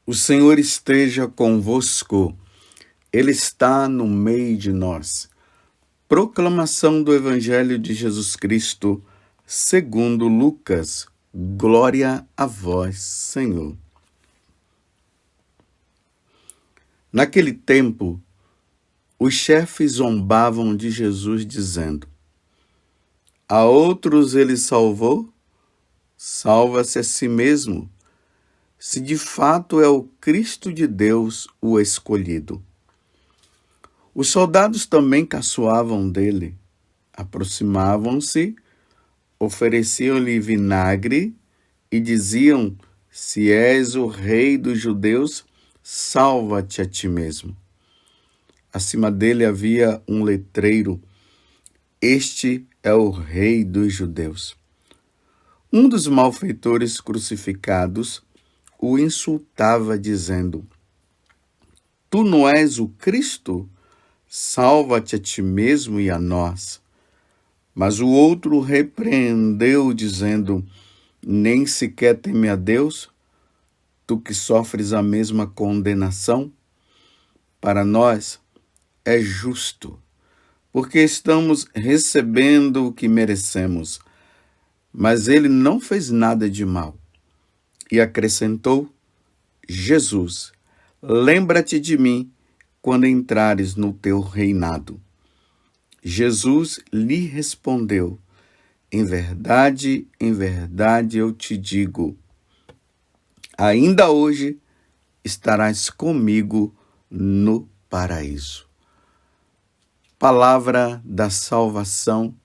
O Senhor esteja convosco, Ele está no meio de nós. Proclamação do Evangelho de Jesus Cristo, segundo Lucas. Glória a vós, Senhor. Naquele tempo, os chefes zombavam de Jesus, dizendo: a outros ele salvou, salva-se a si mesmo, se de fato é o Cristo de Deus, o escolhido. Os soldados também caçoavam dele, aproximavam-se, ofereciam-lhe vinagre e diziam: se és o rei dos judeus, salva-te a ti mesmo. Acima dele havia um letreiro: este é o rei dos judeus. Um dos malfeitores crucificados o insultava, dizendo: tu não és o Cristo? Salva-te a ti mesmo e a nós. Mas o outro repreendeu, dizendo: nem sequer teme a Deus, tu que sofres a mesma condenação? Para nós é justo, porque estamos recebendo o que merecemos. Mas ele não fez nada de mal. E acrescentou: Jesus, lembra-te de mim quando entrares no teu reinado. Jesus lhe respondeu: em verdade, eu te digo, ainda hoje estarás comigo no paraíso. Palavra da salvação,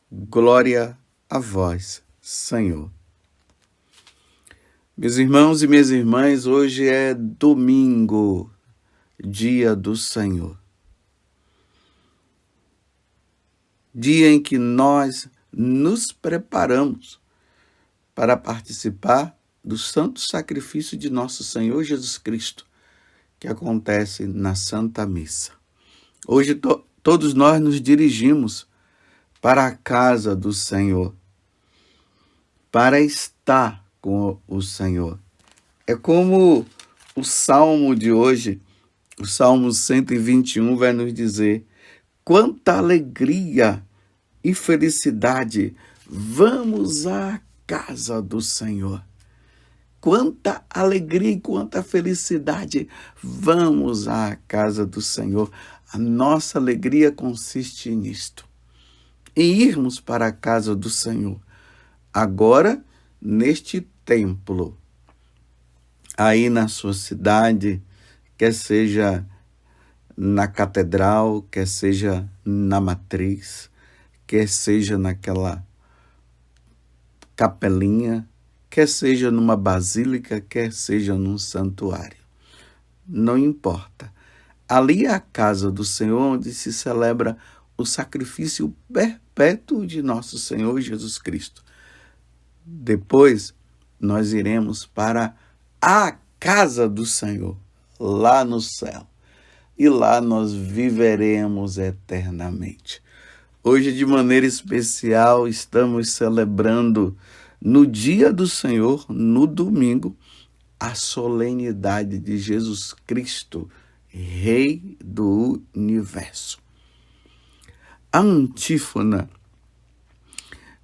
glória a vós, Senhor. Meus irmãos e minhas irmãs, hoje é domingo, dia do Senhor. Dia em que nós nos preparamos para participar do santo sacrifício de nosso Senhor Jesus Cristo, que acontece na Santa Missa. Hoje todos nós nos dirigimos para a casa do Senhor, para estar com o Senhor. É como o Salmo de hoje, o Salmo 121 vai nos dizer: quanta alegria e felicidade, vamos à casa do Senhor. Quanta alegria e quanta felicidade, vamos à casa do Senhor. A nossa alegria consiste nisto, em irmos para a casa do Senhor. Agora, neste templo, aí na sua cidade, quer seja na catedral, quer seja na matriz, quer seja naquela capelinha, quer seja numa basílica, quer seja num santuário. Não importa. Ali é a casa do Senhor, onde se celebra o sacrifício perpétuo de nosso Senhor Jesus Cristo. Depois, nós iremos para a casa do Senhor, lá no céu. E lá nós viveremos eternamente. Hoje, de maneira especial, estamos celebrando no dia do Senhor, no domingo, a solenidade de Jesus Cristo, Rei do Universo. A antífona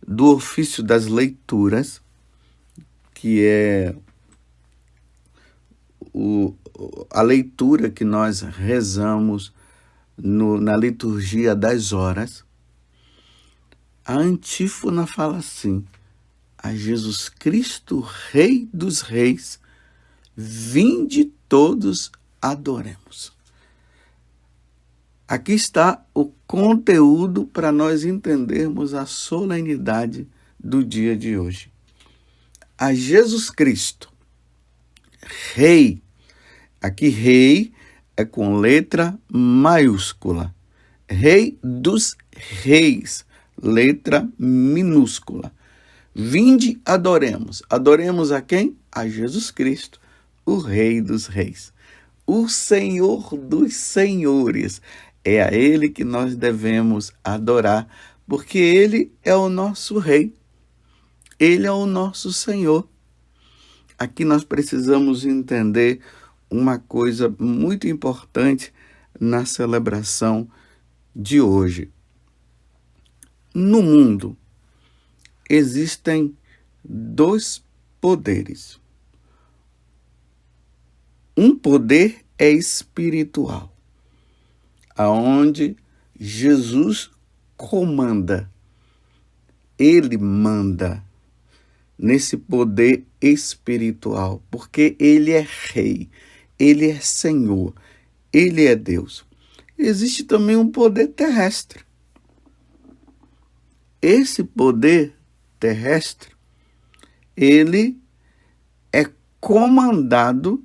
do ofício das leituras, que é a leitura que nós rezamos na liturgia das horas, a antífona fala assim: a Jesus Cristo, Rei dos Reis, vinde todos adoremos. Aqui está o conteúdo para nós entendermos a solenidade do dia de hoje. A Jesus Cristo, Rei. Aqui, Rei é com letra maiúscula. Rei dos Reis, letra minúscula. Vinde, adoremos. Adoremos a quem? A Jesus Cristo, o Rei dos Reis. O Senhor dos Senhores. É a Ele que nós devemos adorar porque Ele é o nosso Rei, Ele é o nosso Senhor. Aqui nós precisamos entender uma coisa muito importante na celebração de hoje. No mundo existem dois poderes. Um poder é espiritual, aonde Jesus comanda, ele manda nesse poder espiritual, porque ele é rei, ele é Senhor, ele é Deus. Existe também um poder terrestre. Esse poder terrestre, ele é comandado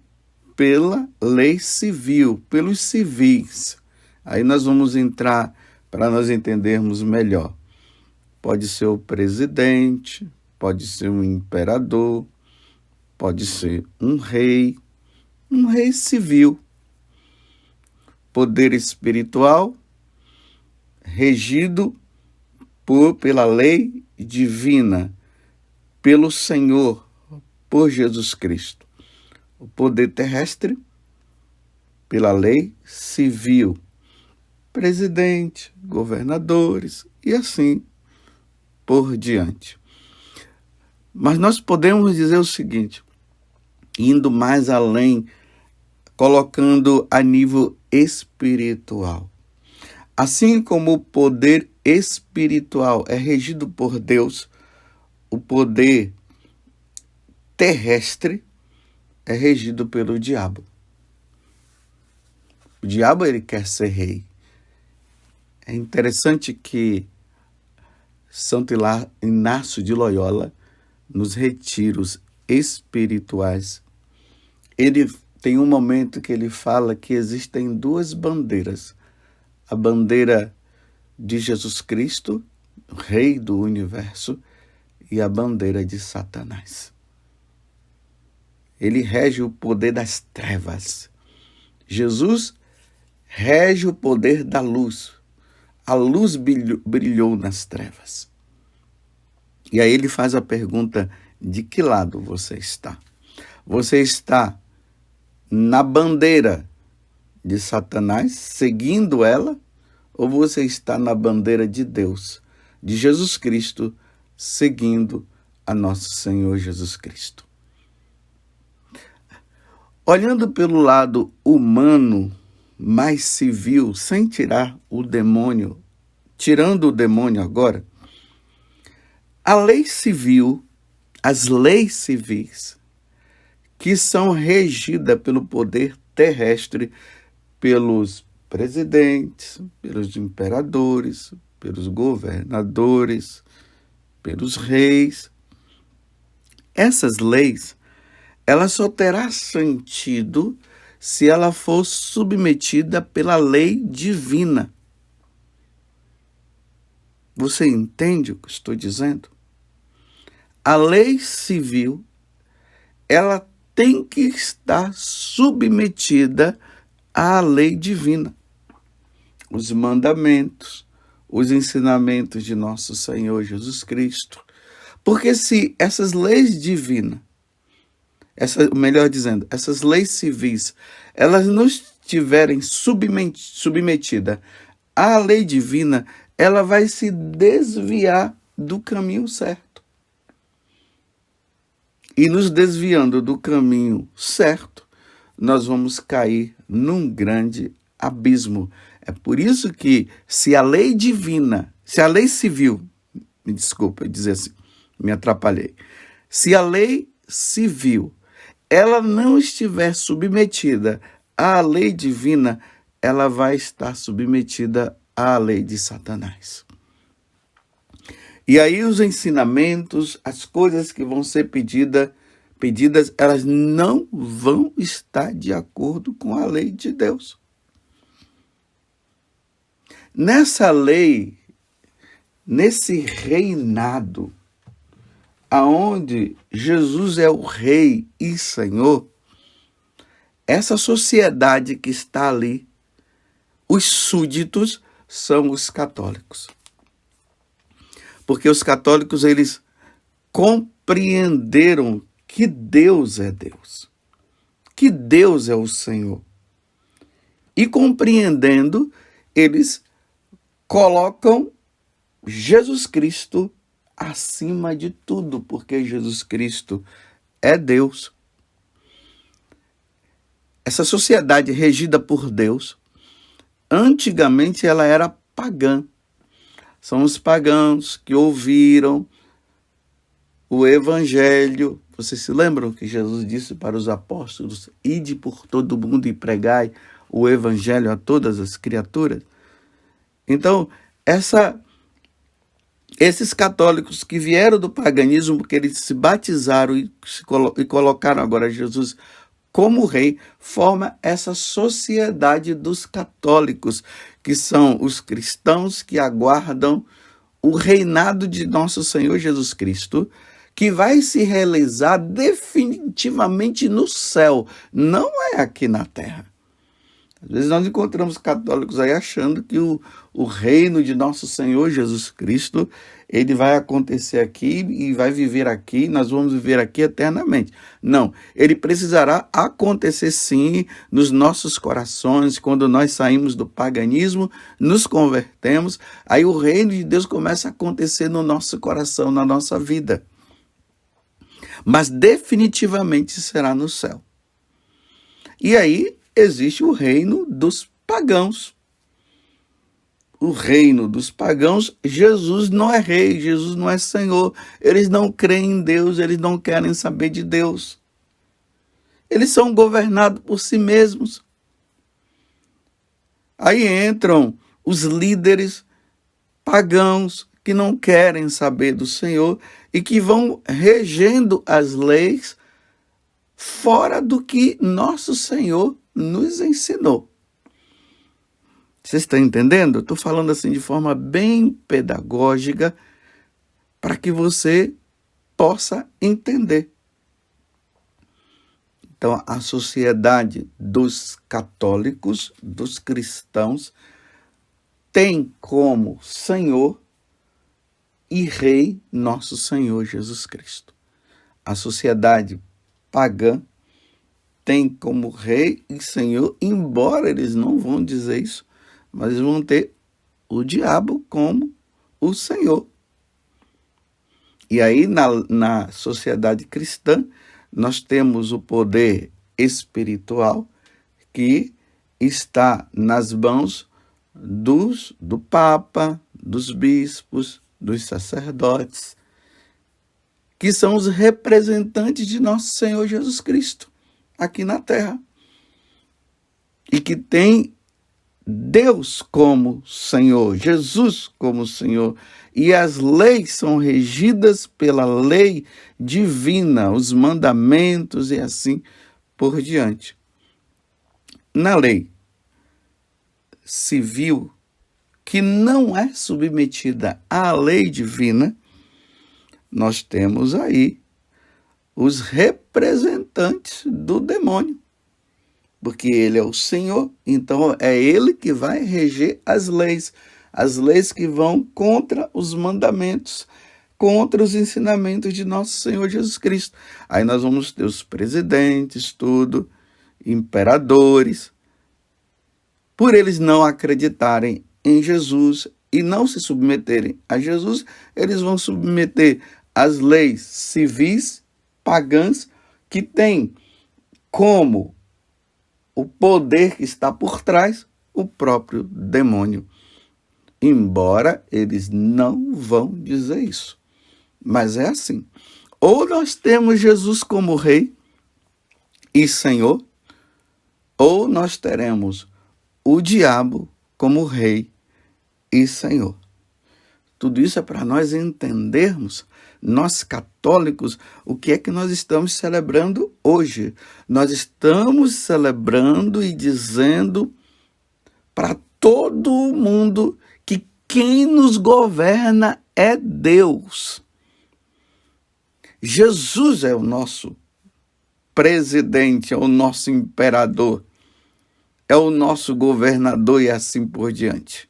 pela lei civil, pelos civis. Aí nós vamos entrar para nós entendermos melhor. Pode ser o presidente, pode ser um imperador, pode ser um rei civil. Poder espiritual regido pela lei divina, pelo Senhor, por Jesus Cristo. O poder terrestre, pela lei civil, presidente, governadores e assim por diante. Mas nós podemos dizer o seguinte, indo mais além, colocando a nível espiritual. Assim como o poder espiritual é regido por Deus, o poder terrestre é regido pelo diabo. O diabo, ele quer ser rei. É interessante que Santo Inácio de Loyola, nos retiros espirituais, ele tem um momento que ele fala que existem duas bandeiras. A bandeira de Jesus Cristo, Rei do Universo, e a bandeira de Satanás. Ele rege o poder das trevas. Jesus rege o poder da luz. A luz brilhou nas trevas. E aí ele faz a pergunta, de que lado você está? Você está na bandeira de Satanás, seguindo ela, ou você está na bandeira de Deus, de Jesus Cristo, seguindo a nosso Senhor Jesus Cristo? Olhando pelo lado humano, mais civil, sem tirar o demônio, tirando o demônio agora, a lei civil, as leis civis, que são regidas pelo poder terrestre, pelos presidentes, pelos imperadores, pelos governadores, pelos reis. Essas leis, ela só terá sentido se ela for submetida pela lei divina. Você entende o que estou dizendo? A lei civil, ela tem que estar submetida à lei divina. Os mandamentos, os ensinamentos de nosso Senhor Jesus Cristo. Porque se essas leis divinas, essas leis civis, elas não estiverem submetidas à lei divina, ela vai se desviar do caminho certo. E nos desviando do caminho certo, nós vamos cair num grande abismo. É por isso que se a lei divina, se a lei civil, me desculpa dizer assim, me atrapalhei. Se a lei civil, ela não estiver submetida à lei divina, ela vai estar submetida à lei de Satanás. E aí os ensinamentos, as coisas que vão ser pedidas, elas não vão estar de acordo com a lei de Deus. Nessa lei, nesse reinado, aonde Jesus é o Rei e Senhor, essa sociedade que está ali, os súditos são os católicos. porque os católicos, eles compreenderam que Deus é Deus, que Deus é o Senhor. E compreendendo, eles colocam Jesus Cristo acima de tudo, porque Jesus Cristo é Deus. Essa sociedade regida por Deus, antigamente ela era pagã. São os pagãos que ouviram o evangelho. Vocês se lembram que Jesus disse para os apóstolos: ide por todo mundo e pregai o evangelho a todas as criaturas? Então, esses católicos que vieram do paganismo, porque eles se batizaram e colocaram agora Jesus como rei, forma essa sociedade dos católicos, que são os cristãos que aguardam o reinado de nosso Senhor Jesus Cristo, que vai se realizar definitivamente no céu, não é aqui na terra. Às vezes nós encontramos católicos aí achando que o reino de nosso Senhor Jesus Cristo, ele vai acontecer aqui e vai viver aqui, nós vamos viver aqui eternamente. Não, ele precisará acontecer sim nos nossos corações, quando nós saímos do paganismo, nos convertemos, aí o reino de Deus começa a acontecer no nosso coração, na nossa vida. Mas definitivamente será no céu. E aí existe o reino dos pagãos. O reino dos pagãos, Jesus não é rei, Jesus não é Senhor. Eles não creem em Deus, eles não querem saber de Deus. Eles são governados por si mesmos. Aí entram os líderes pagãos que não querem saber do Senhor e que vão regendo as leis fora do que nosso Senhor nos ensinou. Vocês estão entendendo? Eu estou falando assim de forma bem pedagógica para que você possa entender. Então, a sociedade dos católicos, dos cristãos, tem como Senhor e Rei nosso Senhor Jesus Cristo. A sociedade pagã tem como Rei e Senhor, embora eles não vão dizer isso, mas eles vão ter o diabo como o Senhor. E aí, na sociedade cristã, nós temos o poder espiritual que está nas mãos do Papa, dos bispos, dos sacerdotes, que são os representantes de nosso Senhor Jesus Cristo aqui na terra. E que tem Deus como Senhor, Jesus como Senhor, e as leis são regidas pela lei divina, os mandamentos e assim por diante. Na lei civil, que não é submetida à lei divina, nós temos aí os representantes do demônio. Porque ele é o Senhor, então é ele que vai reger as leis que vão contra os mandamentos, contra os ensinamentos de nosso Senhor Jesus Cristo. Aí nós vamos ter os presidentes, tudo, imperadores. Por eles não acreditarem em Jesus e não se submeterem a Jesus, eles vão submeter as leis civis pagãs que têm como o poder que está por trás, o próprio demônio. Embora eles não vão dizer isso. Mas é assim. Ou nós temos Jesus como Rei e Senhor, ou nós teremos o diabo como Rei e Senhor. Tudo isso é para nós entendermos, nós católicos, o que é que nós estamos celebrando hoje. Nós estamos celebrando e dizendo para todo mundo que quem nos governa é Deus. Jesus é o nosso presidente, é o nosso imperador, é o nosso governador e assim por diante.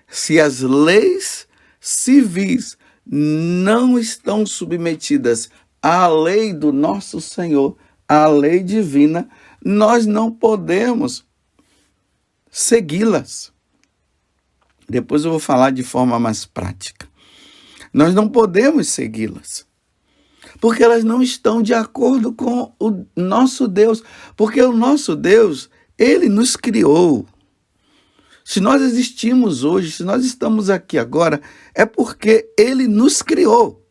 Se as leis civis não estão submetidas à lei do nosso Senhor, à lei divina, nós não podemos segui-las. Depois eu vou falar de forma mais prática. Nós não podemos segui-las, porque elas não estão de acordo com o nosso Deus, porque o nosso Deus, ele nos criou. Se nós existimos hoje, se nós estamos aqui agora, é porque ele nos criou.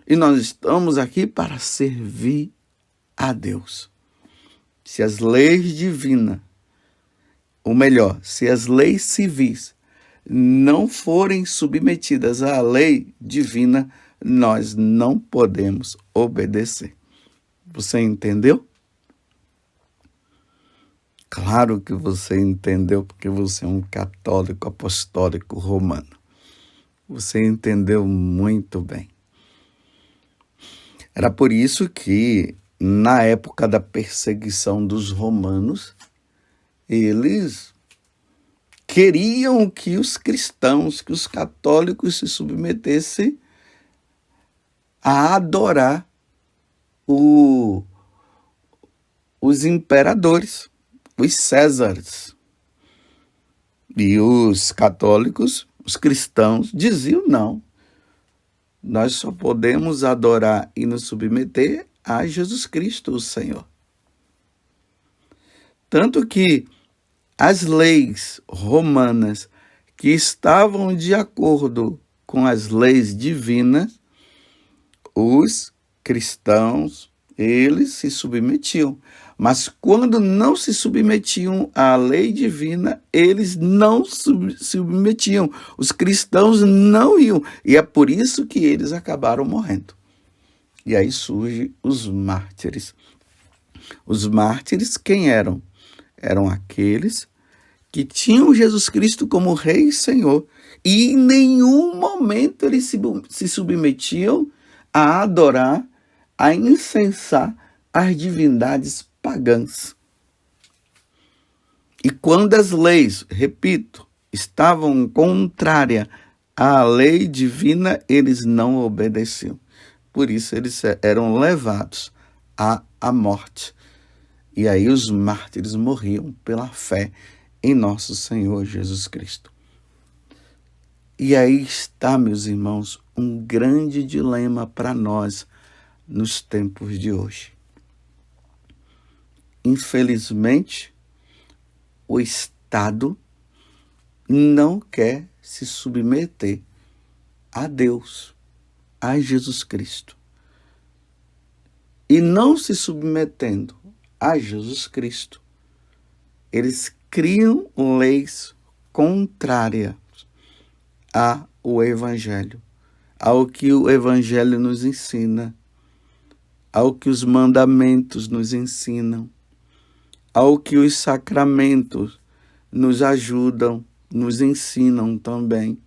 E nós estamos aqui para servir a Deus. Se as leis divinas, ou melhor, se as leis civis não forem submetidas à lei divina, nós não podemos obedecer. Você entendeu? Claro que você entendeu, porque você é um católico apostólico romano. Você entendeu muito bem. Era por isso que, na época da perseguição dos romanos, eles queriam que os cristãos, que os católicos se submetessem a adorar os imperadores, os Césares. E os católicos, os cristãos, diziam não. Nós só podemos adorar e nos submeter a Jesus Cristo, o Senhor. Tanto que as leis romanas que estavam de acordo com as leis divinas, os cristãos, eles se submetiam. Mas quando não se submetiam à lei divina, eles não se submetiam. Os cristãos não iam. E é por isso que eles acabaram morrendo. E aí surgem os mártires. Os mártires, quem eram? Eram aqueles que tinham Jesus Cristo como Rei e Senhor. E em nenhum momento eles se submetiam a adorar, a incensar as divindades pagãs. E quando as leis, repito, estavam contrárias à lei divina, eles não obedeciam. Por isso eles eram levados à morte. E aí os mártires morriam pela fé em nosso Senhor Jesus Cristo. E aí está, meus irmãos, um grande dilema para nós nos tempos de hoje. Infelizmente, o Estado não quer se submeter a Deus, a Jesus Cristo. E não se submetendo a Jesus Cristo, eles criam leis contrárias ao Evangelho, ao que o Evangelho nos ensina, ao que os mandamentos nos ensinam, ao que os sacramentos nos ajudam, nos ensinam também.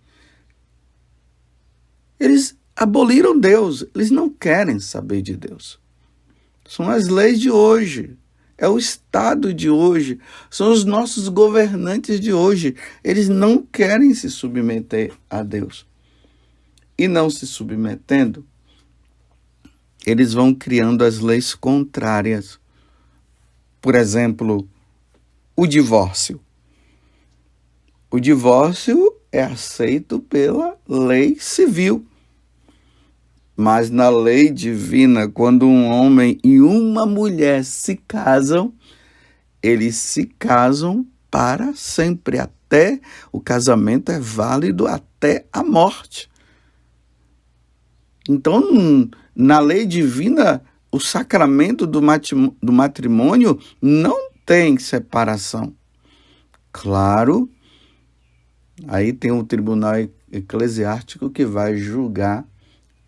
Eles aboliram Deus, eles não querem saber de Deus. São as leis de hoje, é o Estado de hoje, são os nossos governantes de hoje. Eles não querem se submeter a Deus. E não se submetendo, eles vão criando as leis contrárias. Por exemplo, o divórcio. O divórcio é aceito pela lei civil. Mas na lei divina, quando um homem e uma mulher se casam, eles se casam para sempre. Até o casamento é válido até a morte. Então, na lei divina, o sacramento do matrimônio não tem separação. Claro, aí tem o tribunal eclesiástico que vai julgar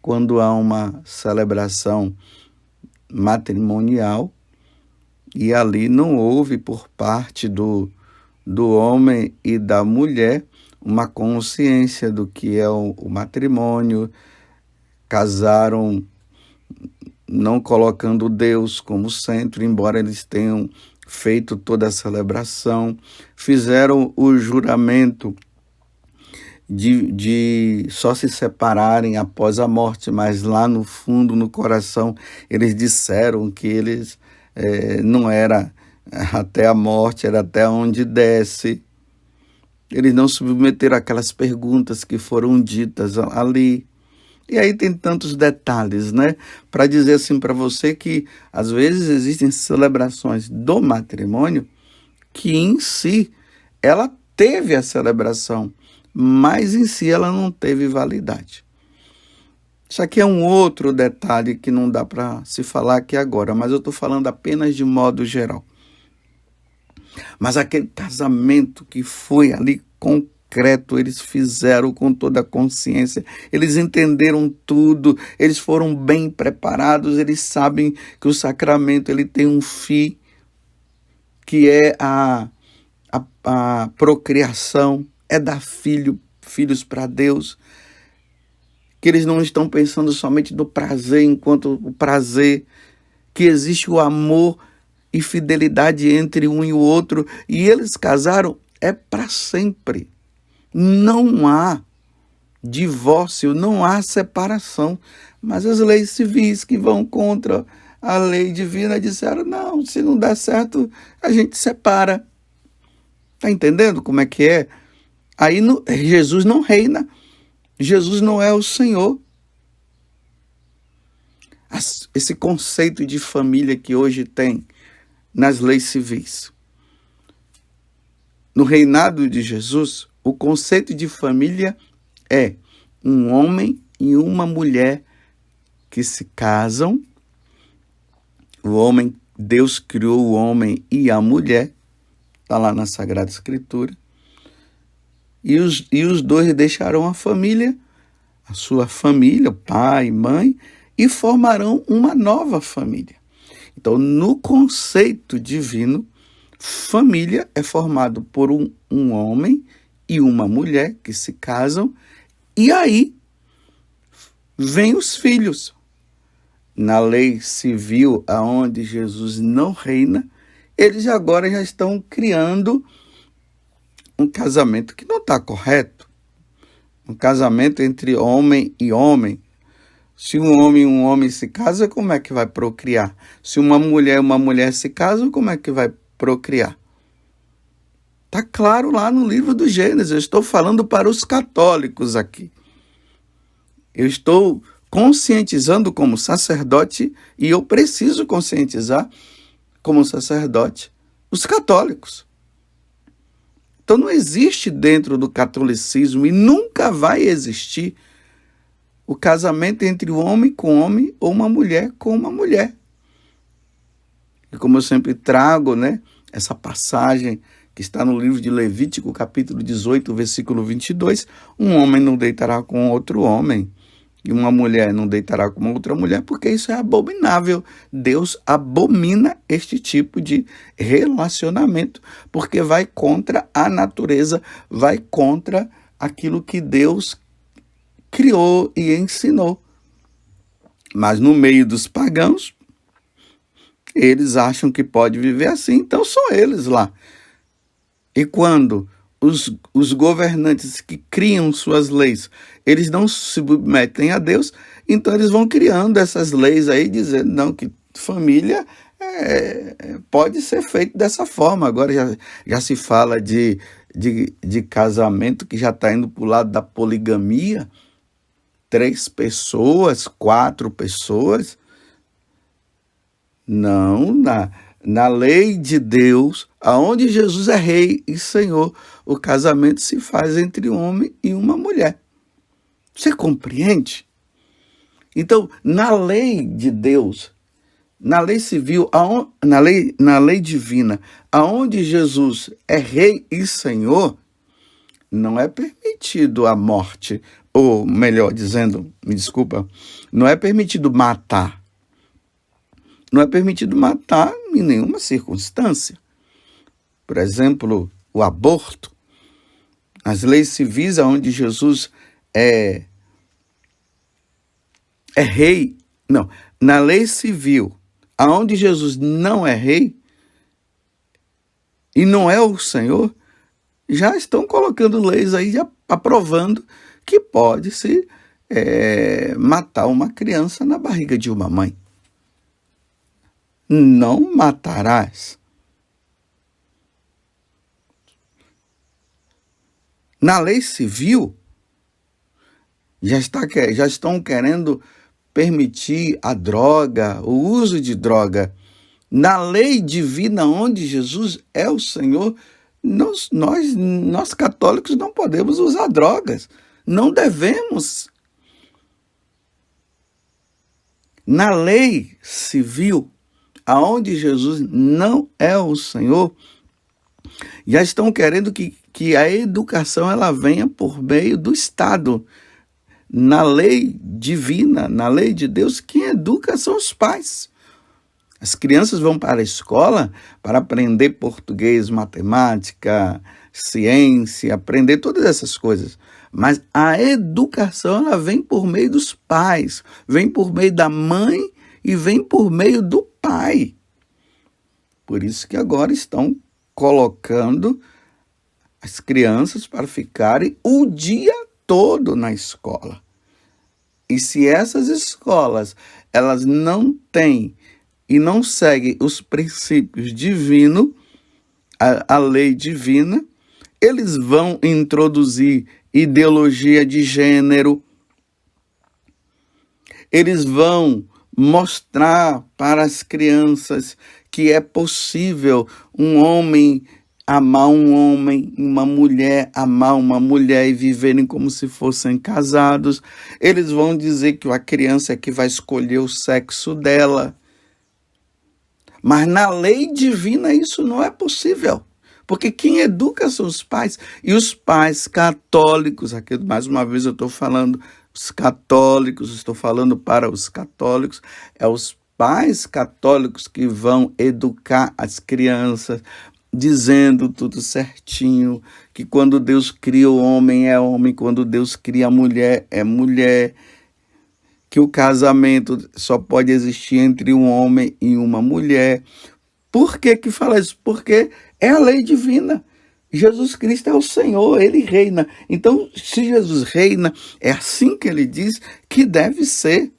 quando há uma celebração matrimonial e ali não houve por parte do homem e da mulher uma consciência do que é o matrimônio, casaram não colocando Deus como centro, embora eles tenham feito toda a celebração, fizeram o juramento de só se separarem após a morte, mas lá no fundo, no coração, eles disseram que eles não era até a morte, era até onde desce. Eles não submeteram aquelas perguntas que foram ditas ali. E aí tem tantos detalhes, né? Para dizer assim para você que às vezes existem celebrações do matrimônio que em si ela teve a celebração, mas em si ela não teve validade. Isso aqui é um outro detalhe que não dá para se falar aqui agora, mas eu estou falando apenas de modo geral. Mas aquele casamento que foi ali concreto, eles fizeram com toda a consciência, eles entenderam tudo, eles foram bem preparados, eles sabem que o sacramento ele tem um fim, que é a procriação, é dar filhos para Deus, que eles não estão pensando somente no prazer enquanto o prazer, que existe o amor e fidelidade entre um e o outro, e eles casaram para sempre. Não há divórcio, não há separação, mas as leis civis que vão contra a lei divina disseram, não, se não der certo, a gente separa. Está entendendo como é que é? Aí Jesus não reina, Jesus não é o Senhor. Esse conceito de família que hoje tem nas leis civis. No reinado de Jesus, o conceito de família é um homem e uma mulher que se casam. O homem, Deus criou o homem e a mulher, está lá na Sagrada Escritura. E os dois deixarão a família, a sua família, pai, mãe, e formarão uma nova família. Então, no conceito divino, família é formado por um homem e uma mulher que se casam, e aí vêm os filhos. Na lei civil, aonde Jesus não reina, eles agora já estão criando um casamento que não está correto. Um casamento entre homem e homem. Se um homem se casa, como é que vai procriar? Se uma mulher se casa, como é que vai procriar? Está claro lá no livro do Gênesis. Eu estou falando para os católicos aqui. Eu estou conscientizando como sacerdote e eu preciso conscientizar como sacerdote os católicos. Então não existe dentro do catolicismo e nunca vai existir o casamento entre um homem com homem ou uma mulher com uma mulher. E como eu sempre trago, né, essa passagem que está no livro de Levítico, capítulo 18, versículo 22, um homem não deitará com outro homem e uma mulher não deitará com outra mulher, porque isso é abominável. Deus abomina este tipo de relacionamento, porque vai contra a natureza, vai contra aquilo que Deus criou e ensinou. Mas no meio dos pagãos, eles acham que pode viver assim, então são eles lá. E quando os governantes que criam suas leis, eles não se submetem a Deus, então eles vão criando essas leis aí, dizendo não, que família pode ser feito dessa forma. Agora já se fala de casamento que já está indo para o lado da poligamia, 3 pessoas, 4 pessoas. Não, na lei de Deus, aonde Jesus é rei e senhor, o casamento se faz entre um homem e uma mulher. Você compreende? Então, na lei de Deus, na lei civil, na lei divina, aonde Jesus é rei e senhor, não é permitido a morte, ou melhor dizendo, me desculpa, não é permitido matar. Não é permitido matar em nenhuma circunstância. Por exemplo, o aborto. As leis civis onde Jesus é rei. Não, na lei civil, onde Jesus não é rei e não é o Senhor, já estão colocando leis aí aprovando que pode-se matar uma criança na barriga de uma mãe. Não matarás. Na lei civil, já estão querendo permitir a droga, o uso de droga. Na lei divina, onde Jesus é o Senhor, nós católicos não podemos usar drogas. Não devemos. Na lei civil, aonde Jesus não é o Senhor, já estão querendo que a educação ela venha por meio do Estado. Na lei divina, na lei de Deus, quem educa são os pais. As crianças vão para a escola para aprender português, matemática, ciência, aprender todas essas coisas. Mas a educação ela vem por meio dos pais, vem por meio da mãe e vem por meio do pai. Por isso que agora estão colocando as crianças para ficarem o dia todo na escola. E se essas escolas elas não têm e não seguem os princípios divinos, a lei divina, eles vão introduzir ideologia de gênero, eles vão mostrar para as crianças que é possível um homem amar um homem, uma mulher amar uma mulher e viverem como se fossem casados. Eles vão dizer que a criança é que vai escolher o sexo dela. Mas na lei divina isso não é possível. Porque quem educa são os pais. E os pais católicos, aqui mais uma vez eu estou falando os católicos, estou falando para os católicos, é os pais católicos que vão educar as crianças, dizendo tudo certinho, que quando Deus cria o homem é homem, quando Deus cria a mulher é mulher, que o casamento só pode existir entre um homem e uma mulher. Por que que fala isso? Porque é a lei divina. Jesus Cristo é o Senhor, Ele reina. Então, se Jesus reina, é assim que Ele diz que deve ser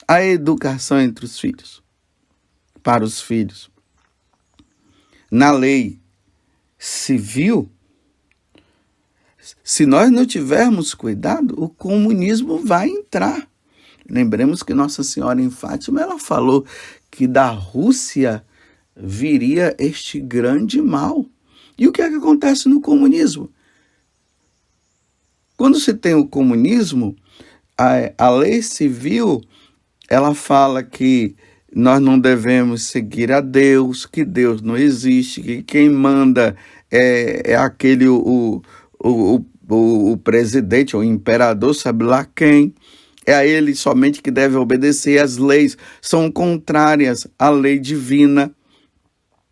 a educação entre os filhos, para os filhos. Na lei civil, se nós não tivermos cuidado, o comunismo vai entrar. Lembremos que Nossa Senhora em Fátima, ela falou que da Rússia viria este grande mal. E o que é que acontece no comunismo? Quando se tem o comunismo, a lei civil, ela fala que nós não devemos seguir a Deus, que Deus não existe, que quem manda é aquele, o presidente, o imperador, sabe lá quem. É a ele somente que deve obedecer. As leis são contrárias à lei divina.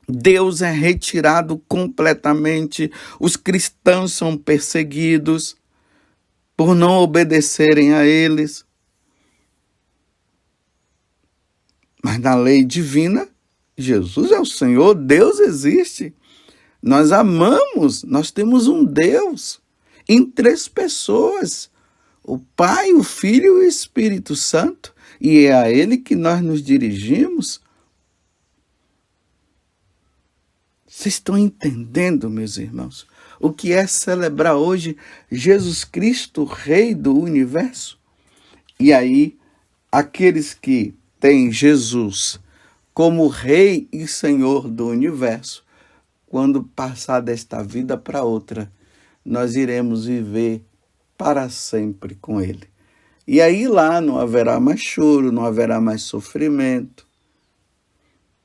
Deus é retirado completamente. Os cristãos são perseguidos por não obedecerem a eles. Mas na lei divina, Jesus é o Senhor, Deus existe. Nós amamos, nós temos um Deus em 3 pessoas. O Pai, o Filho e o Espírito Santo. E é a Ele que nós nos dirigimos. Vocês estão entendendo, meus irmãos, o que é celebrar hoje Jesus Cristo, Rei do Universo? E aí, aqueles que têm Jesus como Rei e Senhor do Universo, quando passar desta vida para outra, nós iremos viver para sempre com Ele. E aí lá não haverá mais choro, não haverá mais sofrimento,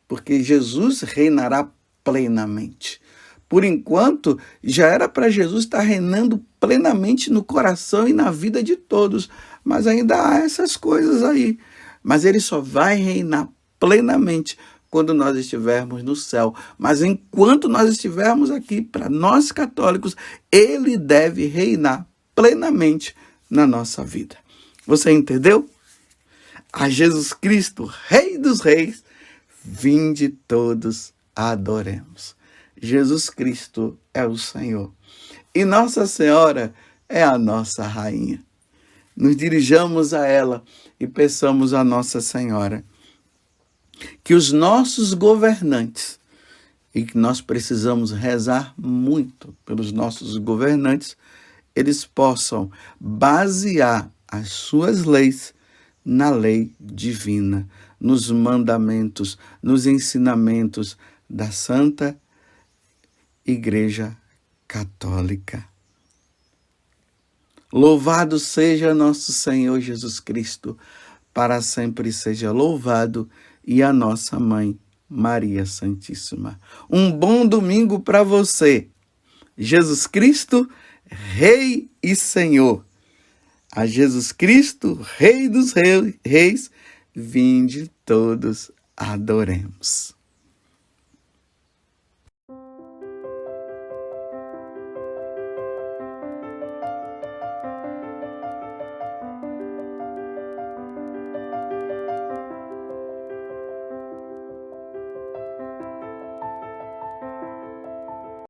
porque Jesus reinará plenamente. Por enquanto, já era para Jesus estar reinando plenamente no coração e na vida de todos, mas ainda há essas coisas aí. Mas Ele só vai reinar plenamente quando nós estivermos no céu. Mas enquanto nós estivermos aqui, para nós católicos, Ele deve reinar plenamente na nossa vida. Você entendeu? A Jesus Cristo, Rei dos Reis, vinde todos adoremos. Jesus Cristo é o Senhor. E Nossa Senhora é a nossa rainha. Nos dirijamos a ela e peçamos a Nossa Senhora que os nossos governantes, e que nós precisamos rezar muito pelos nossos governantes, eles possam basear as suas leis na lei divina, nos mandamentos, nos ensinamentos da Santa Igreja Católica. Louvado seja nosso Senhor Jesus Cristo, para sempre seja louvado, e a nossa Mãe, Maria Santíssima. Um bom domingo para você. Jesus Cristo, Rei e Senhor. A Jesus Cristo, Rei dos Reis, vinde todos adoremos.